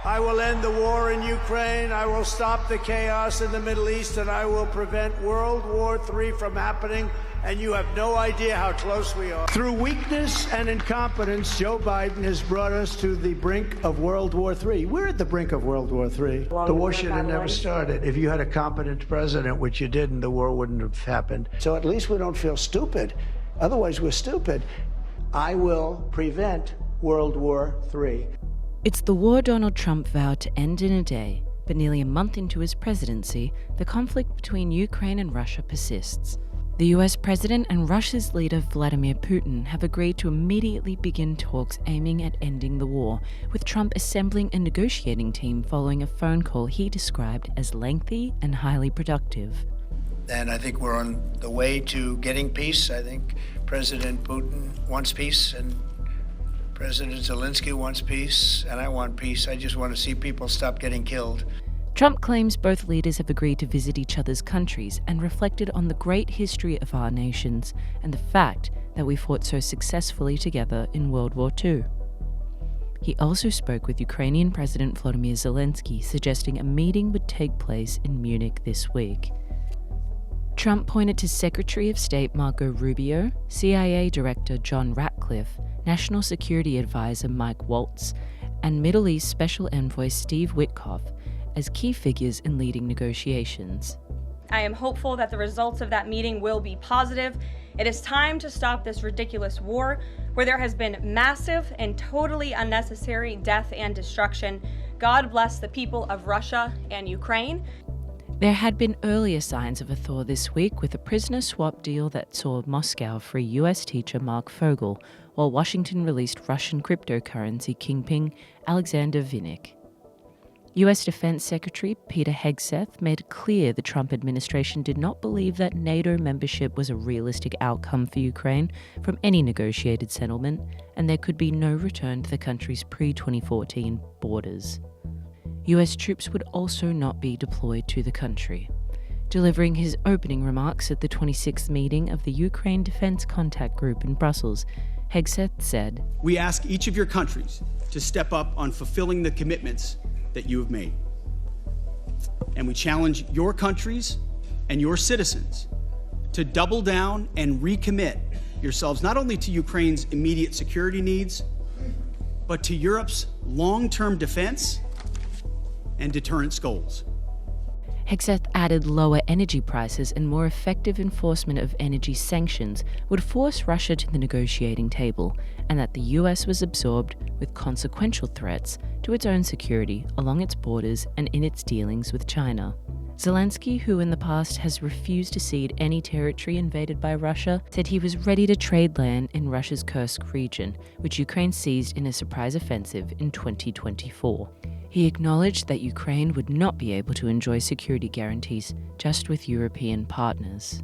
I will end the war in Ukraine, I will stop the chaos in the Middle East, and I will prevent World War III from happening, and you have no idea how close we are. Through weakness and incompetence, Joe Biden has brought us to the brink of World War III. We're at the brink of World War III. The war should have never started. If you had a competent president, which you didn't, the war wouldn't have happened. So at least we don't feel stupid. Otherwise, we're stupid. I will prevent World War III. It's the war Donald Trump vowed to end in a day, but nearly a month into his presidency, the conflict between Ukraine and Russia persists. The US president and Russia's leader Vladimir Putin have agreed to immediately begin talks aiming at ending the war, with Trump assembling a negotiating team following a phone call he described as lengthy and highly productive. And I think we're on the way to getting peace. I think President Putin wants peace, and President Zelensky wants peace, and I want peace. I just want to see people stop getting killed. Trump claims both leaders have agreed to visit each other's countries and reflected on the great history of our nations and the fact that we fought so successfully together in World War II. He also spoke with Ukrainian President Volodymyr Zelensky, suggesting a meeting would take place in Munich this week. Trump pointed to Secretary of State Marco Rubio, CIA Director John Ratcliffe, National Security Advisor Mike Waltz, and Middle East Special Envoy Steve Witkoff as key figures in leading negotiations. I am hopeful that the results of that meeting will be positive. It is time to stop this ridiculous war where there has been massive and totally unnecessary death and destruction. God bless the people of Russia and Ukraine. There had been earlier signs of a thaw this week with a prisoner swap deal that saw Moscow free US teacher Mark Fogel, while Washington released Russian cryptocurrency kingpin Alexander Vinnik. US Defense Secretary Peter Hegseth made it clear the Trump administration did not believe that NATO membership was a realistic outcome for Ukraine from any negotiated settlement, and there could be no return to the country's pre-2014 borders. US troops would also not be deployed to the country. Delivering his opening remarks at the 26th meeting of the Ukraine Defense Contact Group in Brussels, Hegseth said, "We ask each of your countries to step up on fulfilling the commitments that you have made. And we challenge your countries and your citizens to double down and recommit yourselves not only to Ukraine's immediate security needs, but to Europe's long-term defense and deterrence goals." Hegseth added lower energy prices and more effective enforcement of energy sanctions would force Russia to the negotiating table, and that the US was absorbed with consequential threats to its own security along its borders and in its dealings with China. Zelensky, who in the past has refused to cede any territory invaded by Russia, said he was ready to trade land in Russia's Kursk region, which Ukraine seized in a surprise offensive in 2024. He acknowledged that Ukraine would not be able to enjoy security guarantees just with European partners.